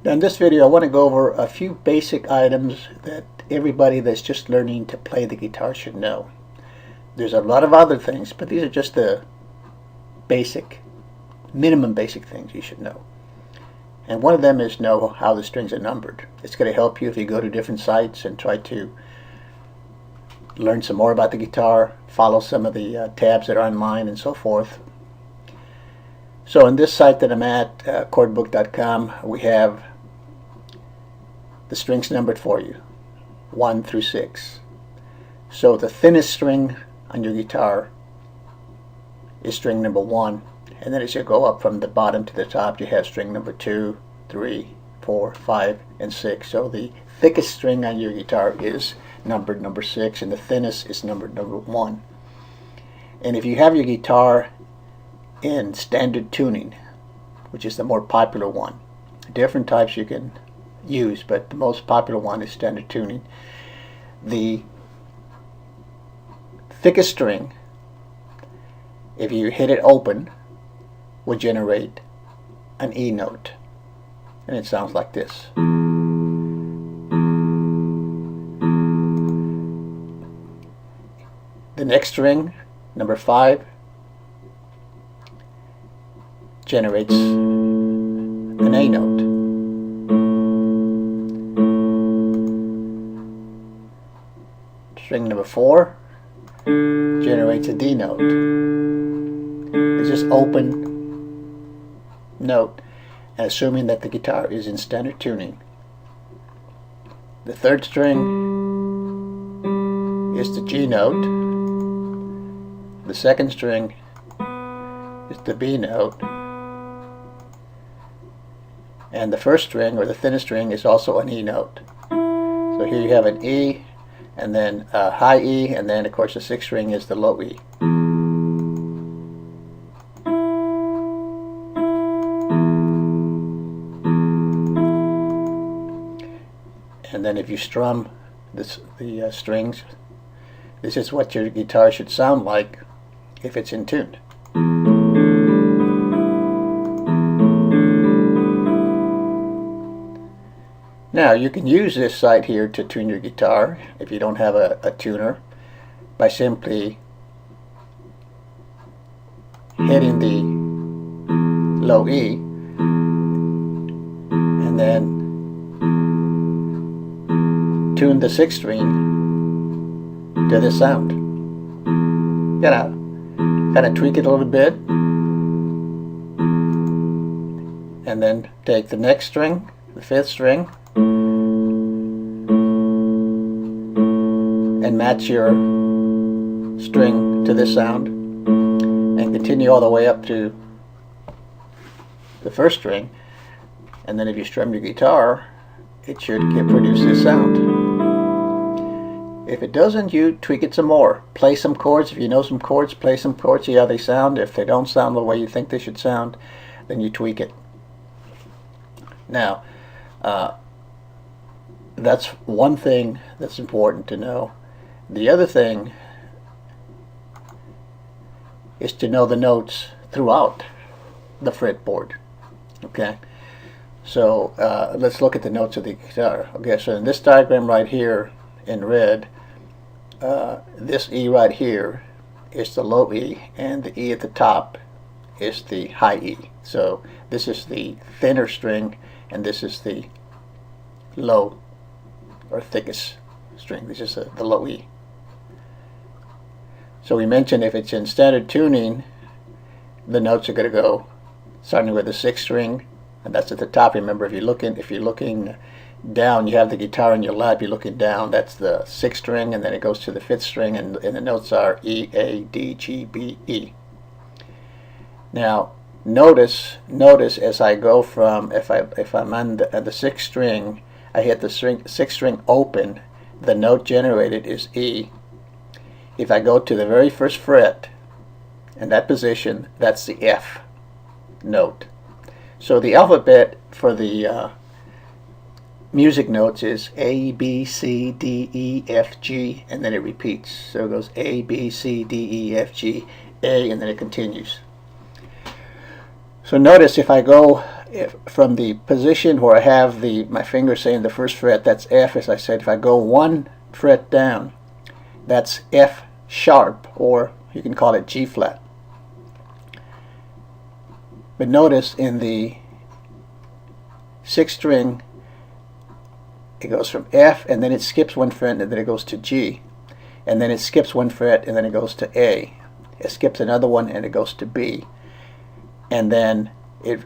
Now in this video I want to go over a few basic items that everybody that's just learning to play the guitar should know. There's a lot of other things, but these are just the minimum basic things you should know. And one of them is know how the strings are numbered. It's going to help you if you go to different sites and try to learn some more about the guitar, follow some of the tabs that are online and so forth. So in this site that I'm at, chordbook.com, we have the strings numbered for you, 1 through 6. So the thinnest string on your guitar is string number 1, and then as you go up from the bottom to the top, you have string number 2, 3, 4, 5, and 6. So the thickest string on your guitar is numbered number 6, and the thinnest is numbered number 1. And if you have your guitar in standard tuning, which is the more popular one, different types you can use, but the most popular one is standard tuning, the thickest string, if you hit it open, will generate an E note, and it sounds like this. The next string, number 5, generates an A note. String number 4 generates a D note. It's just open note, and assuming that the guitar is in standard tuning. The third string is the G note. The second string is the B note. And the first string, or the thinnest string, is also an E note. So here you have an E, and then a high E, and then of course the sixth string is the low E. And then if you strum the strings, this is what your guitar should sound like if it's in tune. Now you can use this site here to tune your guitar if you don't have a tuner, by simply hitting the low E and then tune the sixth string to this sound. You know, kind of tweak it a little bit, and then take the next string, the fifth string, and match your string to this sound, and continue all the way up to the first string, and then if you strum your guitar, it should produce this sound. If it doesn't, you tweak it some more. Play some chords. If you know some chords, play some chords, see how they sound. If they don't sound the way you think they should sound, then you tweak it. Now, that's one thing that's important to know. The other thing is to know the notes throughout the fretboard. Okay, so let's look at the notes of the guitar. Okay, so in this diagram right here in red, this E right here is the low E, and the E at the top is the high E. So this is the thinner string, and this is the low or thickest string. This is the low E. So we mentioned if it's in standard tuning, the notes are going to go starting with the sixth string, and that's at the top. Remember, if you're looking down, you have the guitar in your lap, you're looking down, that's the sixth string, and then it goes to the fifth string, and the notes are E, A, D, G, B, E. Now notice as I go from, if I'm on the sixth string, I hit the sixth string open, the note generated is E. If I go to the very first fret, in that position, that's the F note. So the alphabet for the music notes is A, B, C, D, E, F, G, and then it repeats. So it goes A, B, C, D, E, F, G, A, and then it continues. So notice if I go if from the position where I have my finger saying the first fret, that's F, as I said. If I go one fret down, that's F sharp, or you can call it G flat. But notice in the sixth string, it goes from F, and then it skips one fret, and then it goes to G, and then it skips one fret, and then it goes to A. It skips another one, and it goes to B, and then it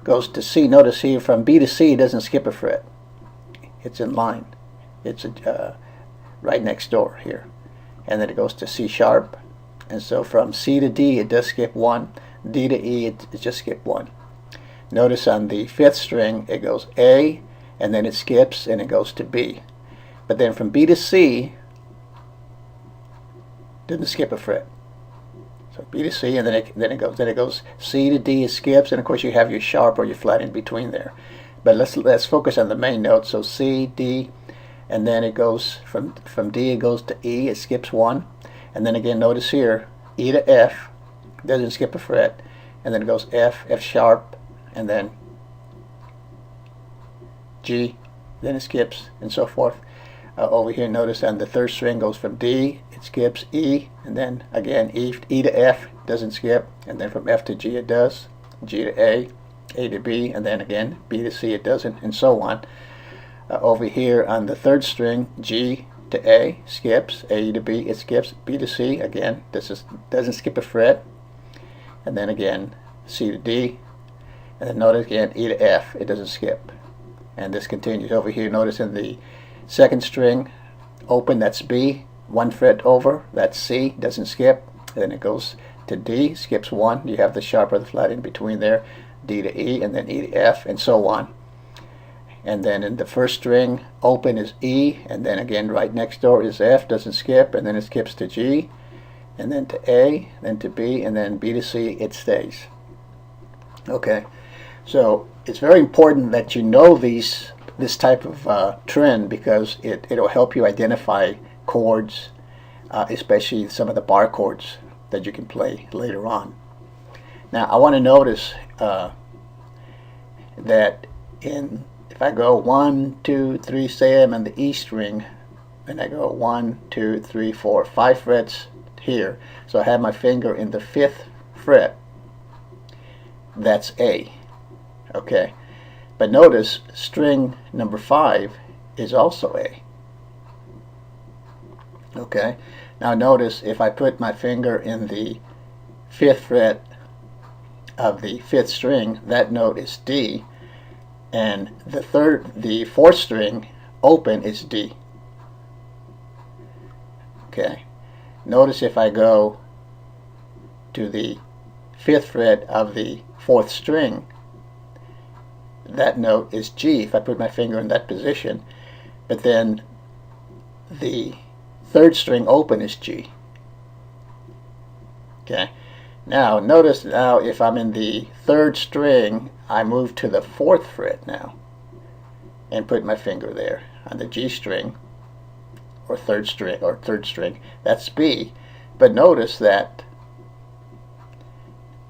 goes to C. Notice here, from B to C, it doesn't skip a fret. It's in line. It's right next door here. And then it goes to C sharp. And so from C to D, it does skip one. D to E, it just skipped one. Notice on the fifth string, it goes A, and then it skips, and it goes to B. But then from B to C, didn't skip a fret. So B to C, and then it goes C to D, it skips, and of course you have your sharp or your flat in between there. But let's focus on the main note. So C, D, and then it goes from D, it goes to E, it skips one, and then again notice here, E to F, doesn't skip a fret, and then it goes F, F sharp, and then G, then it skips, and so forth. Over here, notice on the third string goes from D, it skips E, and then again E to F, doesn't skip, and then from F to G it does, G to A to B, and then again B to C it doesn't, and so on. Over here on the third string, G to A skips, A to B it skips, B to C again doesn't skip a fret, and then again C to D, and then notice again E to F, it doesn't skip, and this continues. Over here, notice in the second string, open, that's B, one fret over, that's C, doesn't skip, and then it goes to D, skips one, you have the sharp or the flat in between there, D to E, and then E to F, and so on. And then in the first string, open is E, and then again right next door is F, doesn't skip, and then it skips to G, and then to A, then to B, and then B to C, it stays. Okay, so it's very important that you know this type of trend, because it'll help you identify chords, especially some of the bar chords that you can play later on. Now I want to notice that if I go 1, 2, 3, say I'm on the E string, and I go 1, 2, 3, 4, 5 frets here, so I have my finger in the 5th fret, that's A. Okay, but notice string number 5 is also A. Okay, now notice if I put my finger in the 5th fret of the 5th string, that note is D, and the 4th string open is D. Okay, notice if I go to the 5th fret of the 4th string, that note is G if I put my finger in that position, but then the 3rd string open is G. Okay, now notice now if I'm in the 3rd string, I move to the 4th fret now and put my finger there on the G string or 3rd string, that's B, but notice that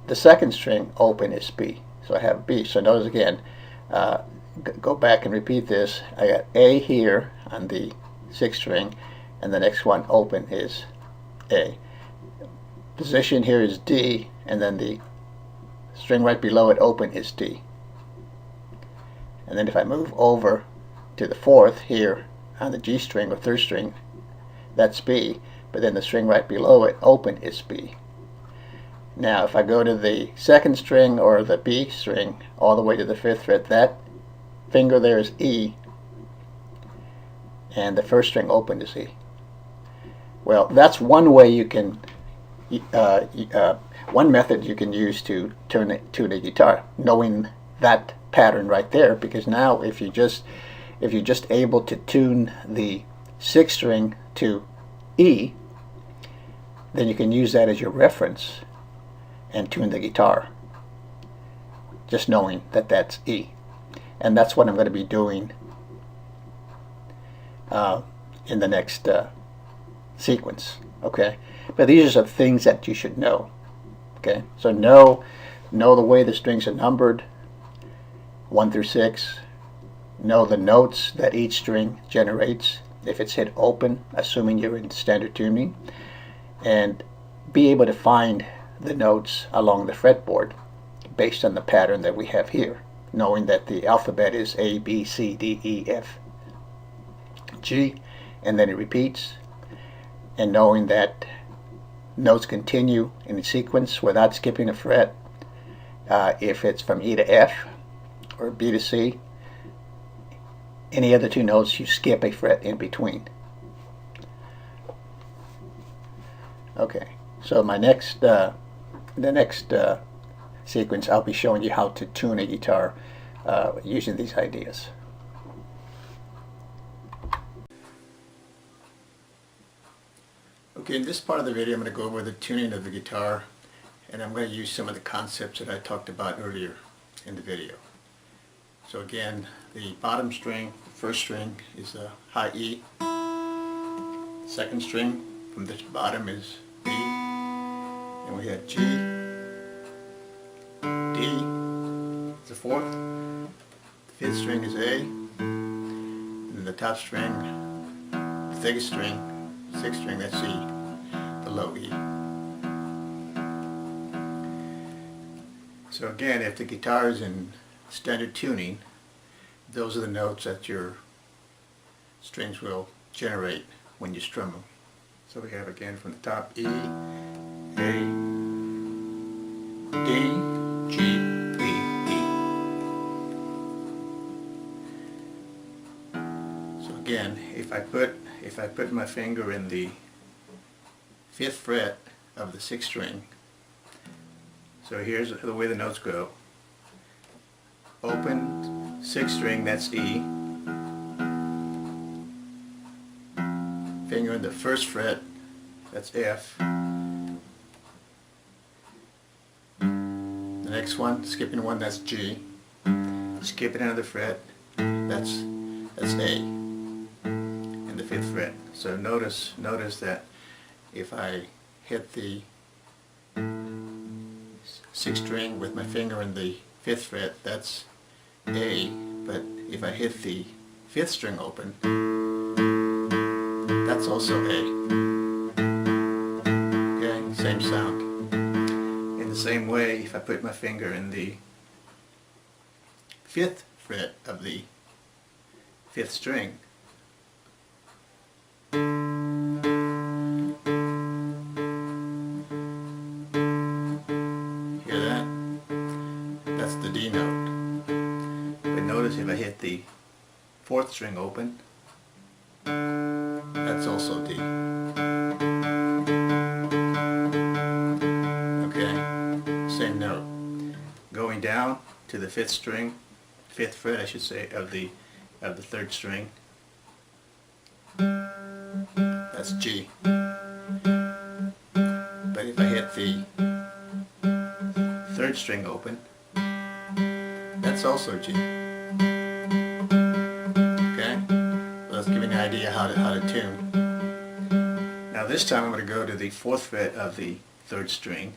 the 2nd string open is B, so I have B. So notice again, go back and repeat this. I got A here on the 6th string, and the next one open is A. Position here is D, and then the string right below it open is D. And then if I move over to the 4th here on the G string or 3rd string, that's B, but then the string right below it open is B. Now if I go to the 2nd string or the B string all the way to the 5th fret, that finger there is E, and the 1st string open is E. Well, that's one way you can one method you can use to tune a guitar, knowing that pattern right there, because now if you're just able to tune the 6th string to E, then you can use that as your reference and tune the guitar, just knowing that that's E. And that's what I'm going to be doing in the next sequence. Okay, but these are some things that you should know. Okay, so know the way the strings are numbered, 1 through 6. Know the notes that each string generates if it's hit open, assuming you're in standard tuning, and be able to find the notes along the fretboard based on the pattern that we have here, knowing that the alphabet is A, B, C, D, E, F, G, and then it repeats, and knowing that notes continue in sequence without skipping a fret. If it's from E to F or B to C, any other two notes you skip a fret in between. Okay, so my next the next sequence I'll be showing you how to tune a guitar using these ideas. Okay, in this part of the video I'm going to go over the tuning of the guitar, and I'm going to use some of the concepts that I talked about earlier in the video. So again, the bottom string, first string, is a high E. Second string from the bottom is B. And we have G, D, is the fourth. The fifth string is A. And the top string, the thickest string, sixth string, that's E, the low E. So again, if the guitar is in standard tuning, those are the notes that your strings will generate when you strum them. So we have again from the top E, A, D, G, B, E. So again, if I put my finger in the 5th fret of the 6th string, so here's the way the notes go. Open 6th string, that's E. Finger in the 1st fret, that's F. The next one, skipping one, that's G. Skipping another fret, that's A. And the 5th fret. So notice that if I hit the 6th string with my finger in the 5th fret, that's A, but if I hit the 5th string open, that's also A. Okay, same sound. In the same way, if I put my finger in the 5th fret of the 5th string, hear that? That's the D note. But notice if I hit the 4th string open, that's also D. Okay, same note. Going down to the 5th string, 5th fret I should say, of the 3rd string, that's G. But if I hit the 3rd string open, that's also G. Okay? Let's give you an idea how to tune. Now this time I'm going to go to the 4th fret of the 3rd string.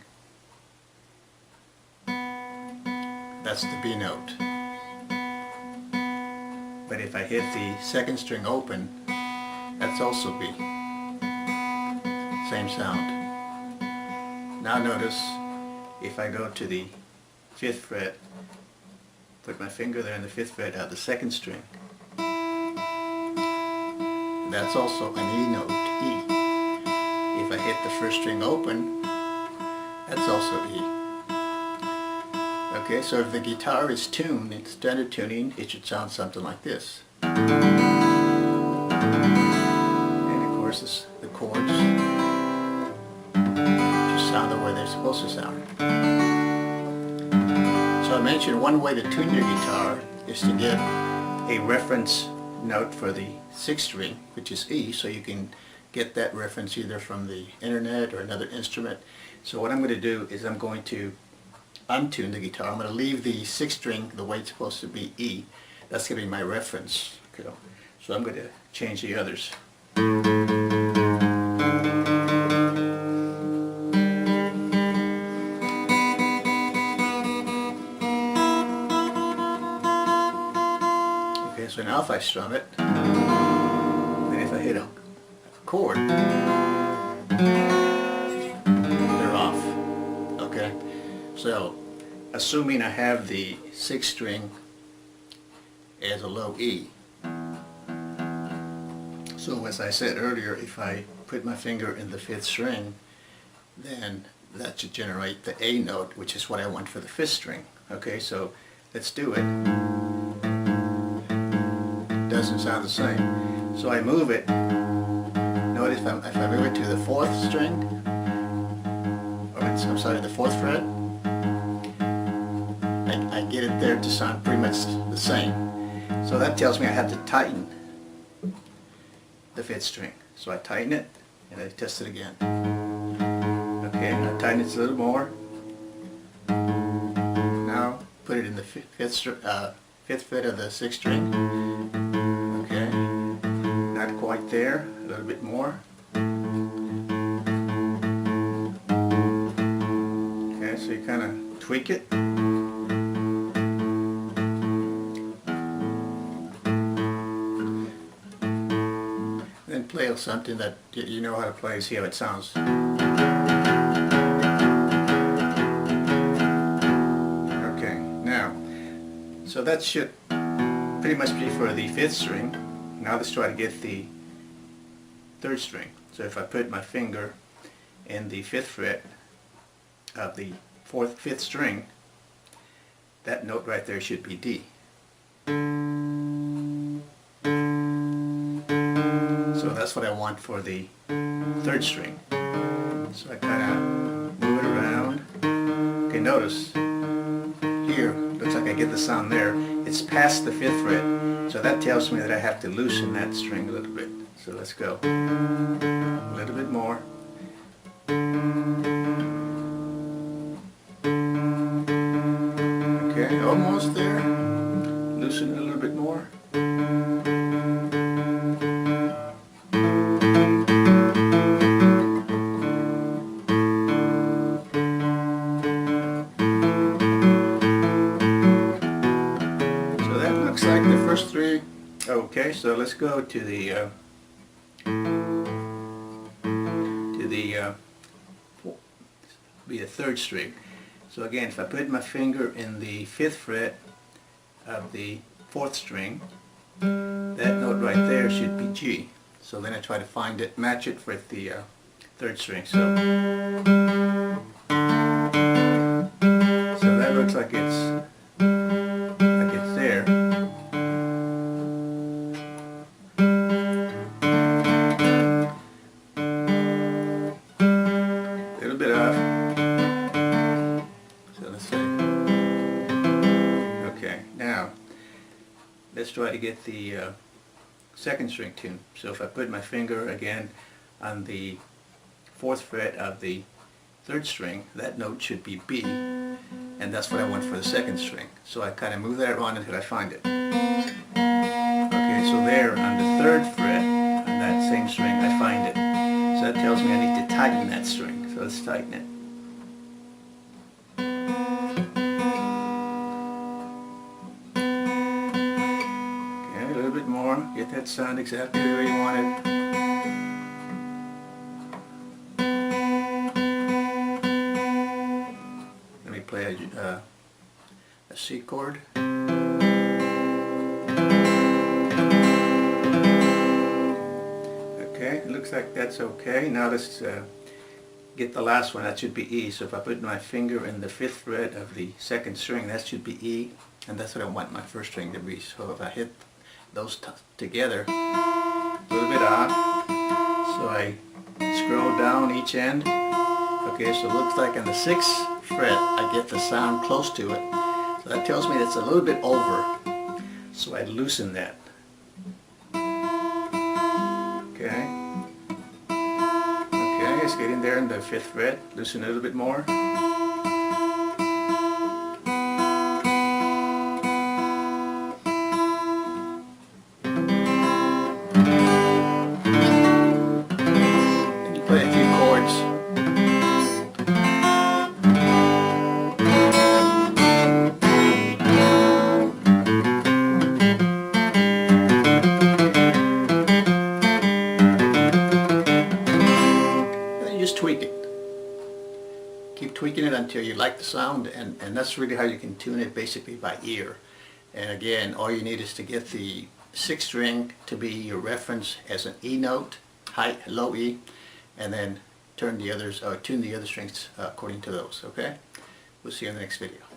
That's the B note. But if I hit the 2nd string open, that's also B. Same sound. Now notice if I go to the 5th fret, put my finger there in the 5th fret of the 2nd string, that's also an E note, E. If I hit the 1st string open, that's also E. Okay, so if the guitar is tuned in standard tuning, it should sound something like this. And of course the chords just sound the way they're supposed to sound. So I mentioned one way to tune your guitar is to get a reference note for the 6th string, which is E, so you can get that reference either from the internet or another instrument. So what I'm going to do is I'm going to untune the guitar. I'm going to leave the 6th string the way it's supposed to be, E. That's going to be my reference. Okay. So I'm going to change the others. Now if I strum it, and if I hit a chord, they're off. Okay? So, assuming I have the 6th string as a low E. So as I said earlier, if I put my finger in the 5th string, then that should generate the A note, which is what I want for the 5th string. Okay, so let's do it. Doesn't sound the same. So I move it. Notice if I move it to the 4th string, or I'm sorry, the 4th fret, I get it there to sound pretty much the same. So that tells me I have to tighten the 5th string. So I tighten it and I test it again. Okay, I tighten it a little more. Now put it in the 5th fret of the 6th string. Okay, not quite there, a little bit more. Okay, so you kind of tweak it. Then play something that you know how to play, see how it sounds. Okay, now, so that should pretty much be for the 5th string. Now let's try to get the 3rd string. So if I put my finger in the 5th fret of the 5th string, that note right there should be D. So that's what I want for the 3rd string. So I kind of move it around. Okay, notice here, looks like I get the sound there. It's past the 5th fret, so that tells me that I have to loosen that string a little bit. So let's go. A little bit more. Okay, almost there. Loosen it a little bit more. Like the first 3. Okay, so let's go to the be the 3rd string. So again, if I put my finger in the 5th fret of the 4th string, that note right there should be G. So then I try to find it, match it with the 3rd string. So that looks like it's there. Bit off. So let's see. Okay, now let's try to get the 2nd string tune. So if I put my finger again on the 4th fret of the 3rd string, that note should be B, and that's what I want for the 2nd string. So I kind of move that around until I find it. Okay, so there on the 3rd fret on that same string, I find it. So that tells me I need to tighten that string. So let's tighten it. Okay, a little bit more. Get that sound exactly where you want it. Let me play a C chord. Okay, it looks like that's okay. Now let's get the last one. That should be E. So if I put my finger in the 5th fret of the 2nd string, that should be E, and that's what I want my 1st string to be. So if I hit those together, a little bit off, so I scroll down each end. Okay, so it looks like on the 6th fret I get the sound close to it. So that tells me it's a little bit over. So I loosen that. Okay. Just get in there in the 5th fret, loosen it a little bit more. And you play a few chords. tweaking it until you like the sound, and that's really how you can tune it, basically by ear. And again, all you need is to get the 6th string to be your reference as an E note, high, low E, and then tune the other strings according to those, okay? We'll see you in the next video.